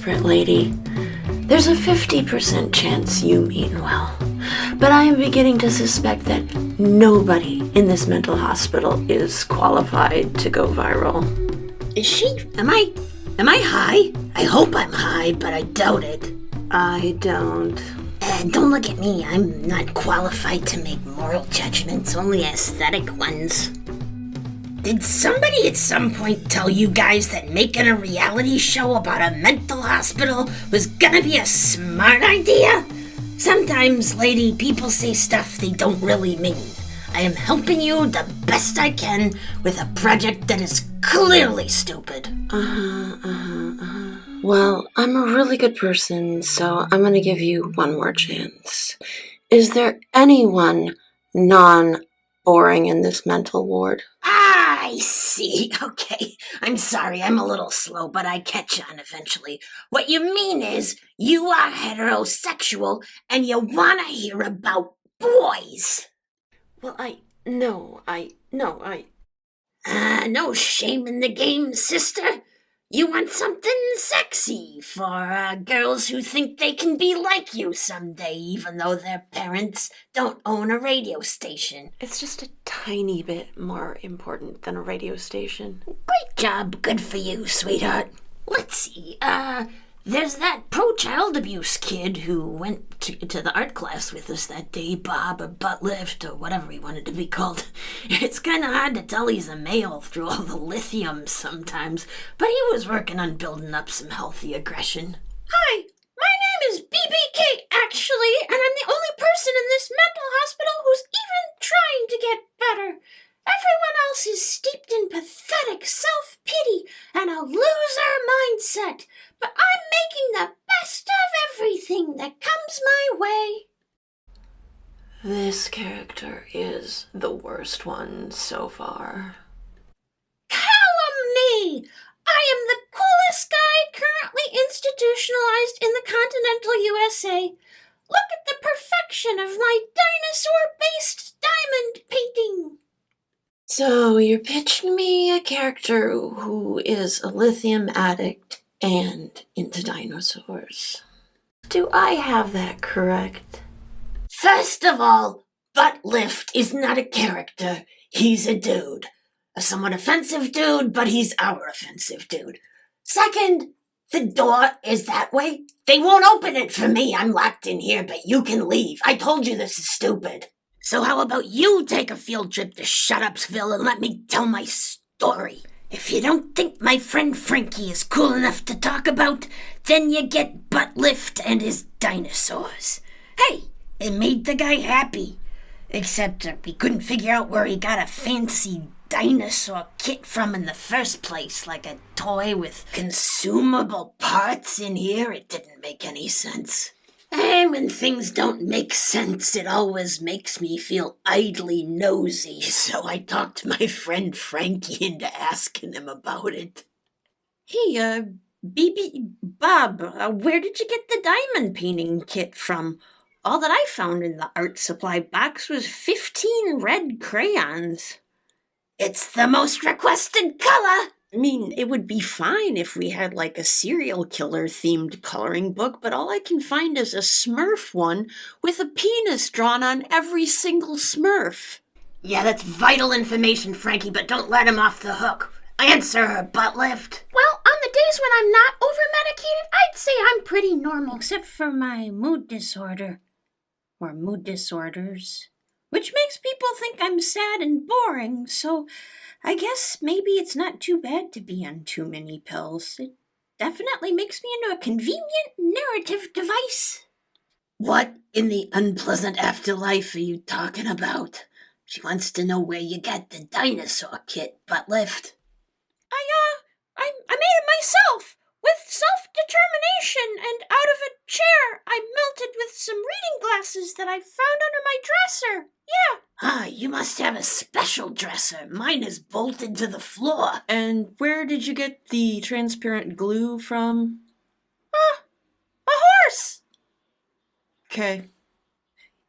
desperate, lady. There's a 50% chance you mean well. But I am beginning to suspect that nobody in this mental hospital is qualified to go viral. Is she? Am I high? I hope I'm high, but I doubt it. I don't. Don't look at me. I'm not qualified to make moral judgments, only aesthetic ones. Did somebody at some point tell you guys that making a reality show about a mental hospital was gonna be a smart idea? Sometimes, lady, people say stuff they don't really mean. I am helping you the best I can with a project that is clearly stupid. Well, I'm a really good person, so I'm gonna give you one more chance. Is there anyone non-boring in this mental ward? I see. Okay. I'm sorry, I'm a little slow, but I catch on eventually. What you mean is, you are heterosexual, and you wanna hear about boys. Well, no shame in the game, sister. You want something sexy for girls who think they can be like you someday, even though their parents don't own a radio station. It's just a tiny bit more important than a radio station. Great job. Good for you, sweetheart. Let's see. There's that pro-child abuse kid who went to the art class with us that day, Bob or Buttlift or whatever he wanted to be called. It's kind of hard to tell he's a male through all the lithium sometimes, but he was working on building up some healthy aggression. Hi, my name is BBK, actually, and I'm the only person in this mental hospital who's even trying to get better. Everyone else is steeped in pathetic self-pity and a loser mindset, but I'm making the best of everything that comes my way. This character is the worst one so far. Calumny! I am the coolest guy currently institutionalized in the continental USA. Look at the perfection of my dinosaur-based diamond painting. So you're pitching me a character who is a lithium addict and into dinosaurs. Do I have that correct? First of all, Buttlift is not a character. He's a dude. A somewhat offensive dude, but he's our offensive dude. Second, the door is that way. They won't open it for me. I'm locked in here, but you can leave. I told you this is stupid. So how about you take a field trip to Shut-Upsville and let me tell my story? If you don't think my friend Frankie is cool enough to talk about, then you get Buttlift and his dinosaurs. Hey, it made the guy happy. Except we couldn't figure out where he got a fancy dinosaur kit from in the first place, like a toy with consumable parts in here. It didn't make any sense. And when things don't make sense, it always makes me feel idly nosy, so I talked my friend Frankie into asking him about it. Hey, Bob, where did you get the diamond painting kit from? All that I found in the art supply box was 15 red crayons. It's the most requested color! I mean, it would be fine if we had like a serial killer themed coloring book, but all I can find is a Smurf one with a penis drawn on every single Smurf. Yeah, that's vital information, Frankie, but don't let him off the hook. Answer her, Buttlift. Well, on the days when I'm not over-medicated, I'd say I'm pretty normal, except for my mood disorder. Or mood disorders. Which makes people think I'm sad and boring, so I guess maybe it's not too bad to be on too many pills. It definitely makes me into a convenient narrative device. What in the unpleasant afterlife are you talking about? She wants to know where you got the dinosaur kit, Buttlift. I made it myself, with self-determination, and out of a chair I melted with some reading glasses that I found under my dresser. Yeah. You must have a special dresser. Mine is bolted to the floor. And where did you get the transparent glue from? A horse. Okay.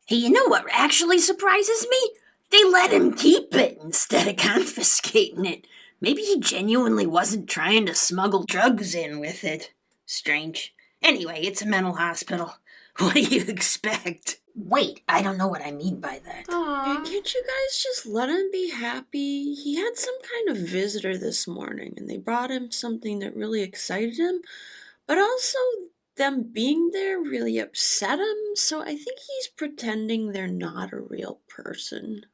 Hey, you know what actually surprises me? They let him keep it instead of confiscating it. Maybe he genuinely wasn't trying to smuggle drugs in with it. Strange. Anyway, it's a mental hospital. What do you expect? Wait, I don't know what I mean by that. Aw. Can't you guys just let him be happy? He had some kind of visitor this morning, and they brought him something that really excited him, but also them being there really upset him, so I think he's pretending they're not a real person.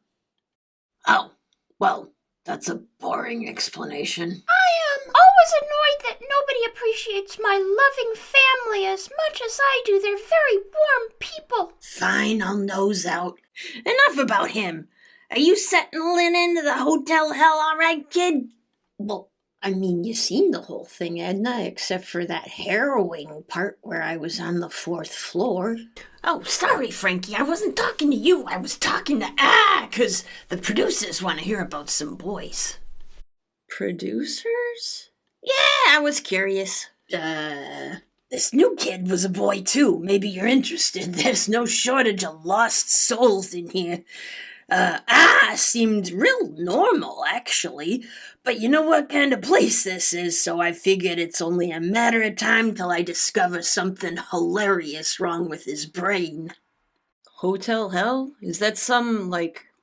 Oh, well, that's a boring explanation. I am always annoyed that nobody appreciates my loving family as much as I do. They're very warm people. Fine, I'll nose out. Enough about him. Are you settling into the hotel hell all right, kid? Well, I mean, you seen the whole thing, Edna, except for that harrowing part where I was on the 4th floor. Oh, sorry, Frankie. I wasn't talking to you. I was talking to because the producers want to hear about some boys. Producers? Yeah, I was curious. This new kid was a boy, too. Maybe you're interested. There's no shortage of lost souls in here. Seemed real normal, actually. But you know what kind of place this is, so I figured it's only a matter of time till I discover something hilarious wrong with his brain. Hotel Hell? Is that some,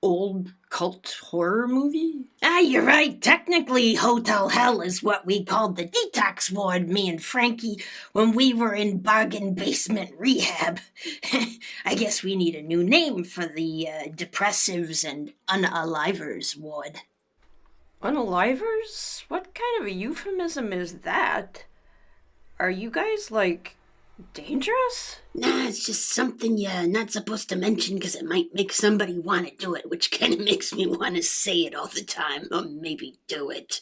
old cult horror movie? You're right. Technically, Hotel Hell is what we called the detox ward, me and Frankie, when we were in bargain basement rehab. I guess we need a new name for the depressives and unalivers ward. Unalivers? What kind of a euphemism is that? Are you guys, dangerous? Nah, it's just something you're not supposed to mention because it might make somebody want to do it, which kind of makes me want to say it all the time, or maybe do it.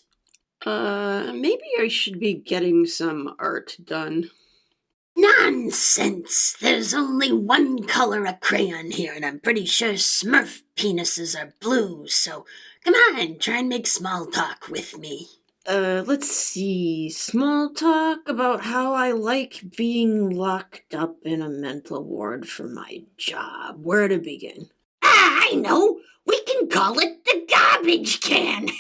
Maybe I should be getting some art done. Nonsense! There's only one color of crayon here, and I'm pretty sure Smurf penises are blue, so come on, try and make small talk with me. Let's see. Small talk about how I like being locked up in a mental ward for my job. Where to begin? I know! We can call it the garbage can!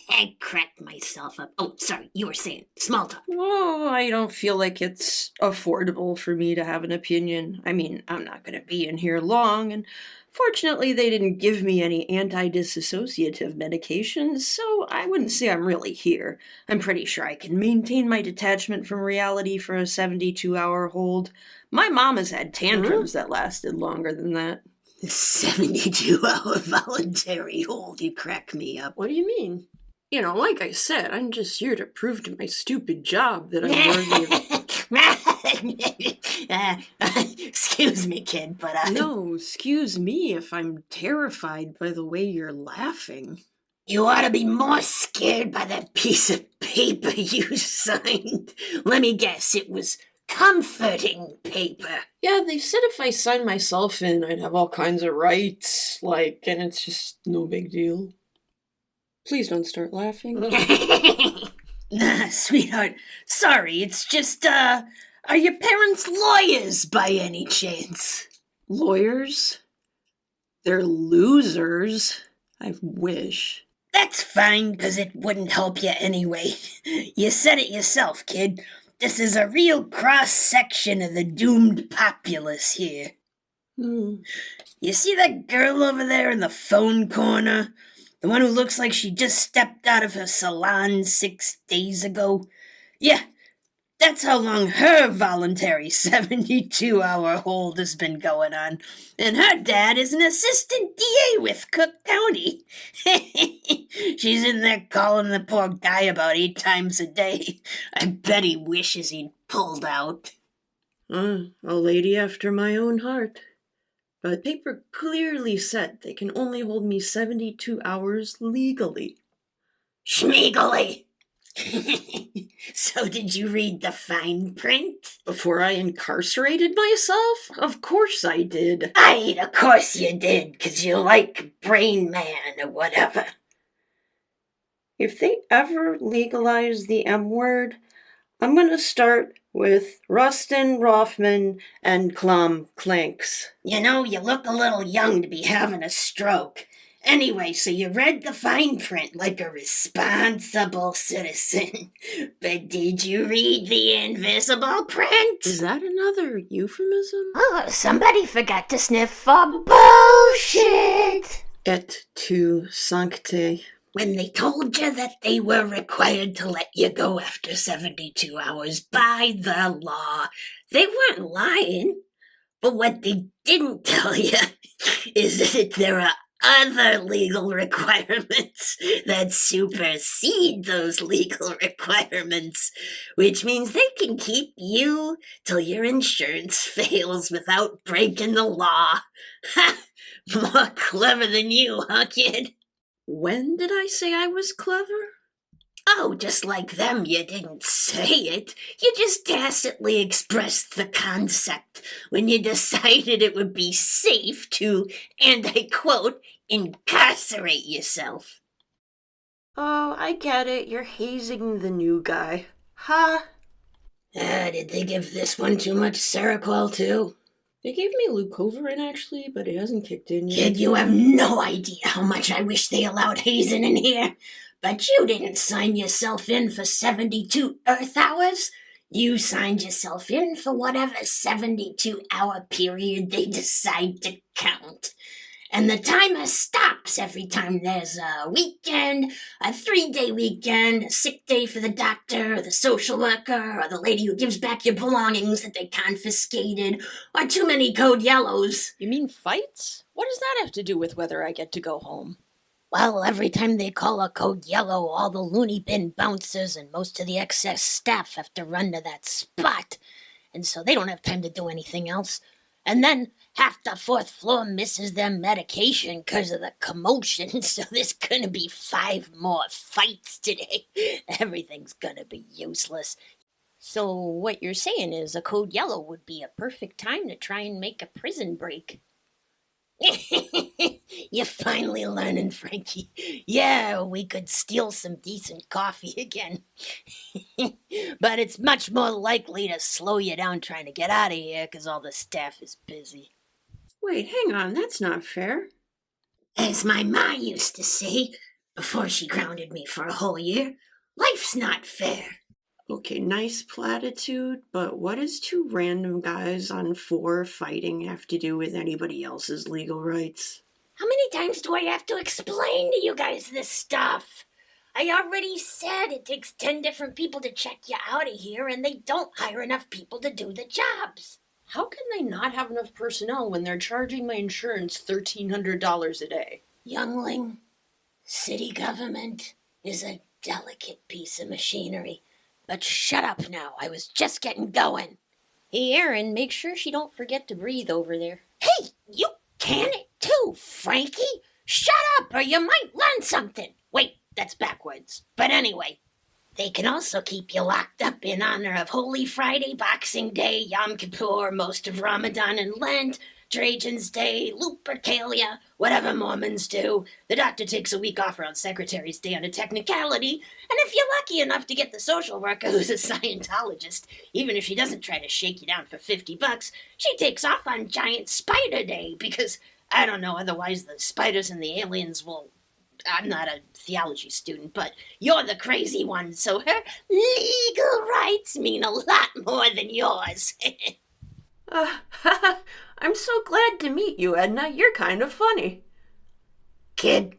I cracked myself up. Oh, sorry, you were saying small talk. Oh, I don't feel like it's affordable for me to have an opinion. I mean, I'm not going to be in here long, and fortunately they didn't give me any anti-dissociative medications, so I wouldn't say I'm really here. I'm pretty sure I can maintain my detachment from reality for a 72-hour hold. My mom has had tantrums that lasted longer than that. 72-hour voluntary hold, you crack me up. What do you mean? You know, like I said, I'm just here to prove to my stupid job that I'm worthy of... Excuse me, kid, but No, excuse me if I'm terrified by the way you're laughing. You ought to be more scared by that piece of paper you signed. Let me guess, it was comforting paper. Yeah, they said if I signed myself in, I'd have all kinds of rights, and it's just no big deal. Please don't start laughing. Sweetheart, sorry, it's just, are your parents lawyers by any chance? Lawyers? They're losers. I wish. That's fine, because it wouldn't help you anyway. You said it yourself, kid. This is a real cross-section of the doomed populace here. You see that girl over there in the phone corner? The one who looks like she just stepped out of her salon 6 days ago? Yeah, that's how long her voluntary 72-hour hold has been going on. And her dad is an assistant DA with Cook County. She's in there calling the poor guy about 8 times a day. I bet he wishes he'd pulled out. A lady after my own heart. But paper clearly said they can only hold me 72 hours legally. Schmeegly! So did you read the fine print? Before I incarcerated myself? Of course I did. Aye, of course you did, 'cause you like Brain Man or whatever. If they ever legalize the M word, I'm gonna start with Rustin, Rothman, and Clanks. You know, you look a little young to be having a stroke. Anyway, so you read the fine print like a responsible citizen. But did you read the invisible print? Is that another euphemism? Oh, somebody forgot to sniff for bullshit. Et tu sancte. When they told you that they were required to let you go after 72 hours by the law, they weren't lying. But what they didn't tell you is that there are other legal requirements that supersede those legal requirements, which means they can keep you till your insurance fails without breaking the law. Ha! More clever than you, huh, kid? When did I say I was clever? Oh, just like them, you didn't say it. You just tacitly expressed the concept when you decided it would be safe to, and I quote, incarcerate yourself. Oh, I get it. You're hazing the new guy. Ha! Did they give this one too much Seroquel, too? They gave me Leucovorin, actually, but it hasn't kicked in yet. Kid, you have no idea how much I wish they allowed hazing in here. But you didn't sign yourself in for 72 Earth hours. You signed yourself in for whatever 72-hour period they decide to count. And the timer stops every time there's a weekend, a 3-day weekend, a sick day for the doctor, or the social worker, or the lady who gives back your belongings that they confiscated, or too many code yellows. You mean fights? What does that have to do with whether I get to go home? Well, every time they call a code yellow, all the loony bin bouncers and most of the excess staff have to run to that spot. And so they don't have time to do anything else. And then half the 4th floor misses their medication because of the commotion, so there's gonna be 5 more fights today. Everything's gonna be useless. So what you're saying is a code yellow would be a perfect time to try and make a prison break. You're finally learning, Frankie. Yeah, we could steal some decent coffee again. But it's much more likely to slow you down trying to get out of here because all the staff is busy. Wait, hang on. That's not fair. As my ma used to say, before she grounded me for a whole year, life's not fair. Okay, nice platitude, but what does 2 random guys on 4 fighting have to do with anybody else's legal rights? How many times do I have to explain to you guys this stuff? I already said it takes 10 different people to check you out of here, and they don't hire enough people to do the jobs. How can they not have enough personnel when they're charging my insurance $1,300 a day? Youngling, city government is a delicate piece of machinery. But shut up now, I was just getting going. Hey, Aaron, make sure she don't forget to breathe over there. Hey, you can it too, Frankie. Shut up or you might learn something. Wait, that's backwards. But anyway, they can also keep you locked up in honor of Holy Friday, Boxing Day, Yom Kippur, most of Ramadan and Lent, Trajan's Day, Lupercalia, whatever Mormons do. The doctor takes a week off around Secretary's Day on a technicality, and if you're lucky enough to get the social worker who's a Scientologist, even if she doesn't try to shake you down for $50, she takes off on Giant Spider Day because, I don't know, otherwise the spiders and the aliens will... I'm not a theology student, but you're the crazy one, so her legal rights mean a lot more than yours. I'm so glad to meet you, Edna. You're kind of funny. Kid,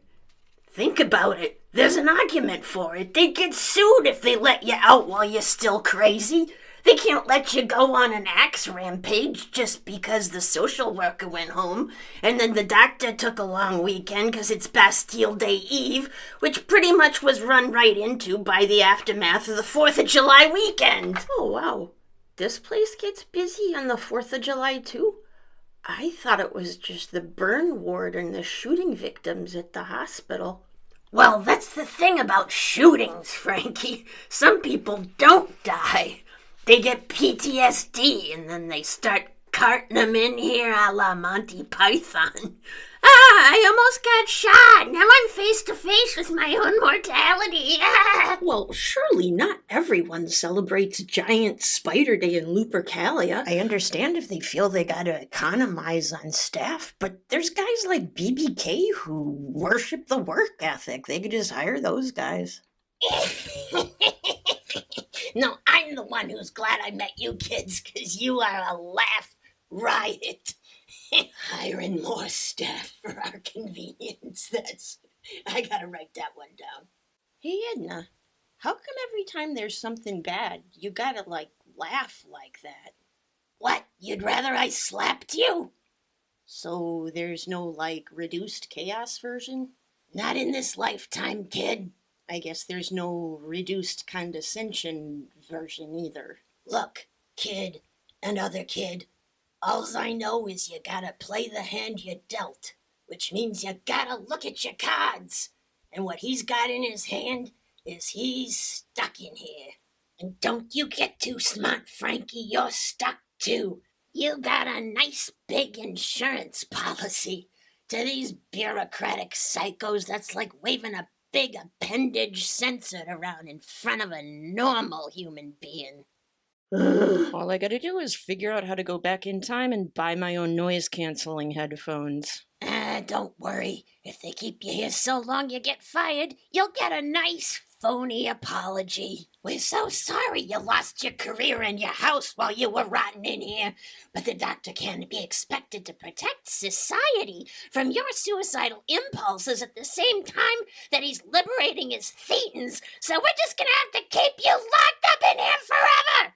think about it. There's an argument for it. They'd get sued if they let you out while you're still crazy. They can't let you go on an axe rampage just because the social worker went home, and then the doctor took a long weekend because it's Bastille Day Eve, which pretty much was run right into by the aftermath of the 4th of July weekend. Oh, wow. This place gets busy on the 4th of July, too? I thought it was just the burn ward and the shooting victims at the hospital. Well, that's the thing about shootings, Frankie. Some people don't die. They get PTSD and then they start carting them in here a la Monty Python. I almost got shot. Now I'm face to face with my own mortality. Well, surely not everyone celebrates Giant Spider Day in Lupercalia. I understand if they feel they gotta economize on staff, but there's guys like BBK who worship the work ethic. They could just hire those guys. No, I'm the one who's glad I met you kids, because you are a laugh riot. Hiring more staff for our convenience. I gotta write that one down. Hey, Edna, how come every time there's something bad, you gotta, laugh like that? What, you'd rather I slapped you? So there's no, reduced chaos version? Not in this lifetime, kid. I guess there's no reduced condescension version either. Look, kid, and other kid, alls I know is you gotta play the hand you dealt, which means you gotta look at your cards. And what he's got in his hand is he's stuck in here. And don't you get too smart, Frankie, you're stuck too. You got a nice big insurance policy. To these bureaucratic psychos, that's like waving a big appendage censored around in front of a normal human being. All I gotta do is figure out how to go back in time and buy my own noise-canceling headphones. Don't worry. If they keep you here so long you get fired, you'll get a nice, phony apology. We're so sorry you lost your career and your house while you were rotting in here, but the doctor can't be expected to protect society from your suicidal impulses at the same time that he's liberating his thetans, so we're just gonna have to keep you locked up in here forever!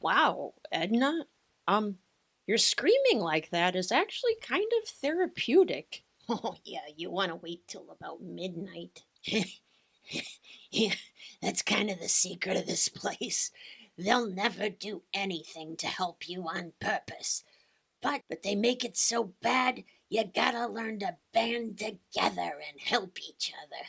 Wow, Edna, your screaming like that is actually kind of therapeutic. Oh, yeah, you want to wait till about midnight. Yeah, that's kind of the secret of this place. They'll never do anything to help you on purpose. But they make it so bad, you gotta learn to band together and help each other.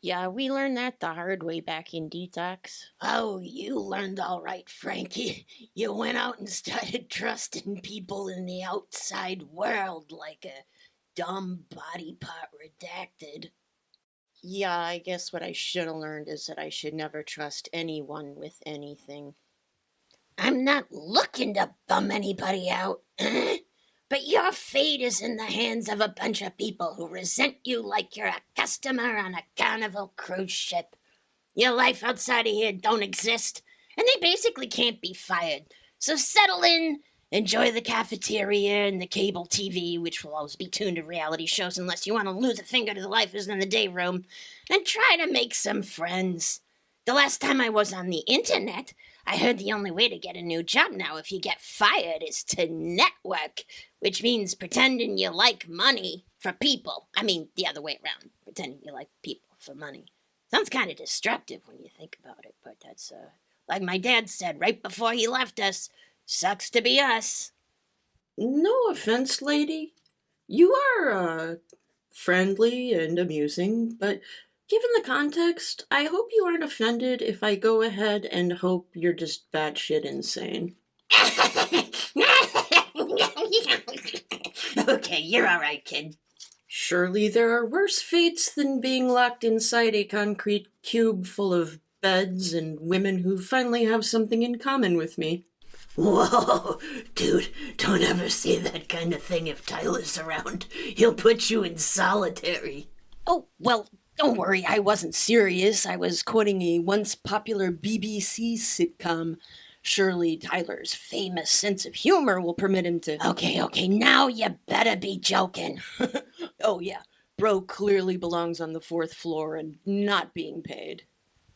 Yeah, we learned that the hard way back in Detox. Oh, you learned all right, Frankie. You went out and started trusting people in the outside world like a dumb body part redacted. Yeah, I guess what I should have learned is that I should never trust anyone with anything. I'm not looking to bum anybody out, but your fate is in the hands of a bunch of people who resent you like you're a customer on a Carnival cruise ship. Your life outside of here don't exist, and they basically can't be fired. So settle in, enjoy the cafeteria and the cable TV, which will always be tuned to reality shows unless you want to lose a finger to the lifers in the day room, and try to make some friends. The last time I was on the internet, I heard the only way to get a new job now if you get fired is to network, which means pretending you like money for people. I mean, the other way around, pretending you like people for money. Sounds kind of destructive when you think about it, but that's, like my dad said right before he left us, sucks to be us. No offense, lady. You are, friendly and amusing, but given the context, I hope you aren't offended if I go ahead and hope you're just batshit insane. Okay, you're all right, kid. Surely there are worse fates than being locked inside a concrete cube full of beds and women who finally have something in common with me. Whoa, dude, don't ever say that kind of thing if Tyler's around. He'll put you in solitary. Oh, well, don't worry, I wasn't serious. I was quoting a once popular BBC sitcom. Surely Tyler's famous sense of humor will permit him to... Okay, now you better be joking. Oh, yeah, bro clearly belongs on the 4th floor and not being paid.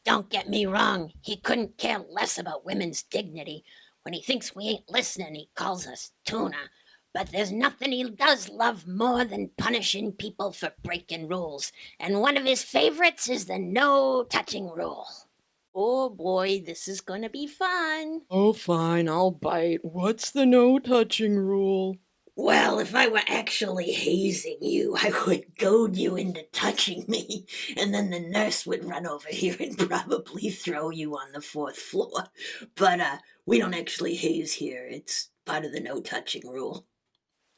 Don't get me wrong, he couldn't care less about women's dignity. When he thinks we ain't listening, he calls us tuna. But there's nothing he does love more than punishing people for breaking rules. And one of his favorites is the no-touching rule. Oh boy, this is gonna be fun. Oh, fine, I'll bite. What's the no-touching rule? Well, if I were actually hazing you, I would goad you into touching me, and then the nurse would run over here and probably throw you on the 4th floor. But, we don't actually haze here. It's part of the no-touching rule.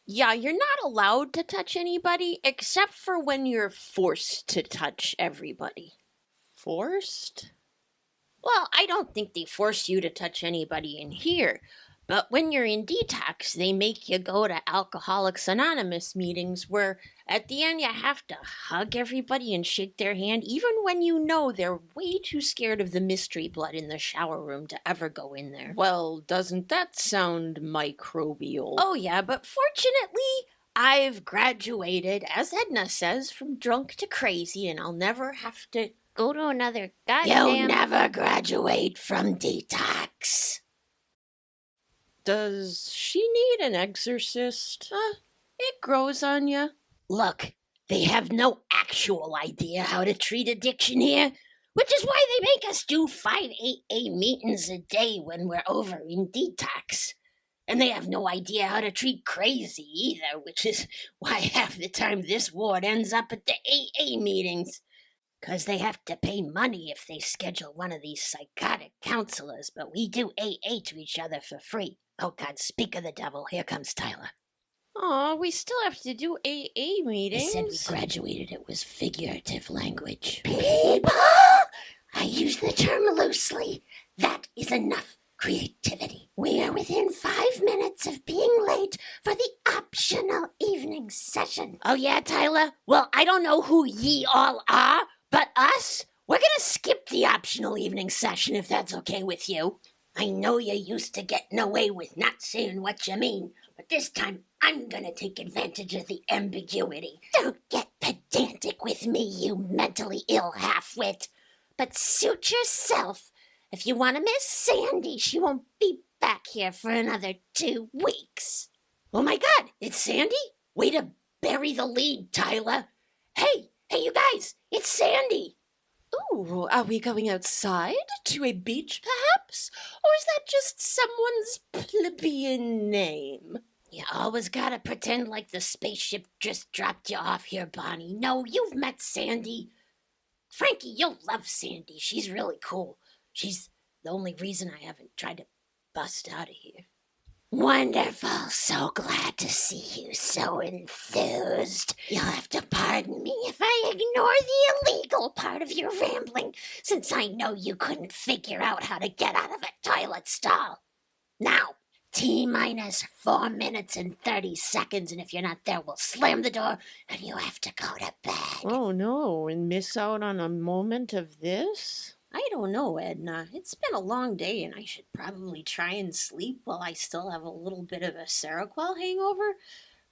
Yeah, you're not allowed to touch anybody except for when you're forced to touch everybody. Forced? Well, I don't think they force you to touch anybody in here. But when you're in detox, they make you go to Alcoholics Anonymous meetings where at the end you have to hug everybody and shake their hand, even when you know they're way too scared of the mystery blood in the shower room to ever go in there. Well, doesn't that sound microbial? Oh, yeah, but fortunately, I've graduated, as Edna says, from drunk to crazy, and I'll never have to go to another goddamn... You'll never graduate from detox. Does she need an exorcist? It grows on you. Look, they have no actual idea how to treat addiction here, which is why they make us do 5 AA meetings a day when we're over in detox. And they have no idea how to treat crazy either, which is why half the time this ward ends up at the AA meetings. 'Cause they have to pay money if they schedule one of these psychotic counselors, but we do AA to each other for free. Oh God, speak of the devil, here comes Tyler. Aw, we still have to do AA They meetings. said we graduated, it was figurative language. People! I use the term loosely. That is enough creativity. We are within 5 minutes of being late for the optional evening session. Oh yeah, Tyler? Well, I don't know who ye all are, but us? We're gonna skip the optional evening session if that's okay with you. I know you're used to getting away with not saying what you mean, but this time I'm gonna take advantage of the ambiguity. Don't get pedantic with me, you mentally ill half-wit. But suit yourself. If you want to miss Sandy, she won't be back here for another 2 weeks. Oh my God, it's Sandy? Way to bury the lead, Tyler. Hey, you guys, it's Sandy. Ooh, are we going outside? To a beach, perhaps? Or is that just someone's plebeian name? You always gotta pretend like the spaceship just dropped you off here, Bonnie. No, you've met Sandy. Frankie, you'll love Sandy. She's really cool. She's the only reason I haven't tried to bust out of here. Wonderful. So glad to see you so enthused. You'll have to pardon me if I ignore the illegal part of your rambling, since I know you couldn't figure out how to get out of a toilet stall. Now, T-minus 4 minutes and 30 seconds, and if you're not there, we'll slam the door and you have to go to bed. Oh no, and miss out on a moment of this? I don't know, Edna. It's been a long day, and I should probably try and sleep while I still have a little bit of a Seroquel hangover.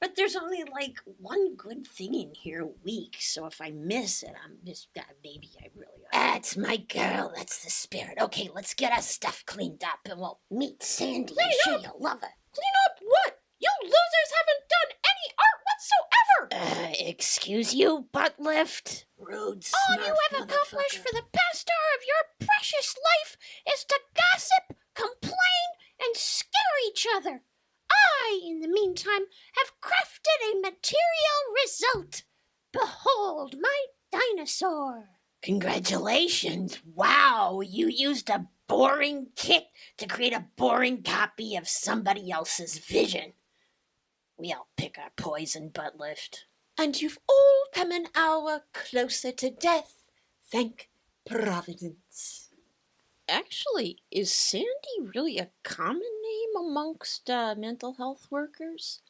But there's only like one good thing in here a week, so if I miss it, I'm just maybe I really ought. That's my girl. That's the spirit. Okay, let's get our stuff cleaned up, and we'll meet Sandy. I'm sure you'll love her. Clean up what? You losers haven't done any art whatsoever! Excuse you, butt lift? Rude, All smurf you have accomplished motherfucker. for the past hour of your precious life is to gossip, complain, and scare each other. I, in the meantime, have crafted a material result. Behold my dinosaur. Congratulations. Wow, you used a boring kit to create a boring copy of somebody else's vision. We all pick our poison, butt lift. And you've all come an hour closer to death. Thank Providence. Actually, is Sandy really a common name amongst mental health workers?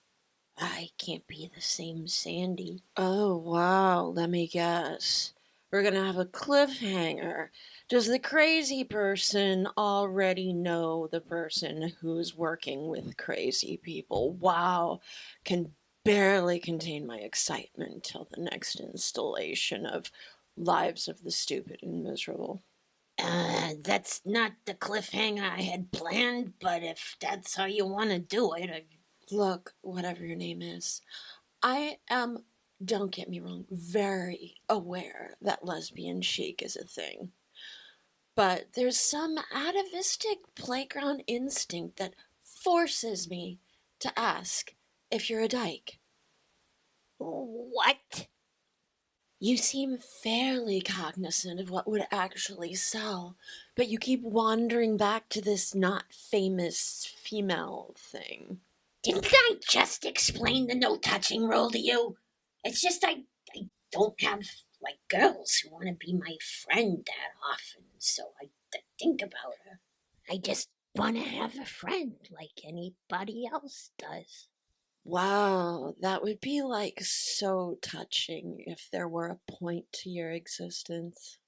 I can't be the same Sandy. Oh, wow, let me guess. We're gonna have a cliffhanger. Does the crazy person already know the person who's working with crazy people? Wow, can barely contain my excitement till the next installation of Lives of the Stupid and Miserable. That's not the cliffhanger I had planned, but if that's how you want to do it, Look, whatever your name is, I am, don't get me wrong, very aware that lesbian chic is a thing. But there's some atavistic playground instinct that forces me to ask if you're a dyke. What? You seem fairly cognizant of what would actually sell, but you keep wandering back to this not famous female thing. Didn't I just explain the no touching rule to you? It's just I don't have like girls who want to be my friend that often, so I think about her. I just want to have a friend like anybody else does. Wow, that would be like so touching if there were a point to your existence.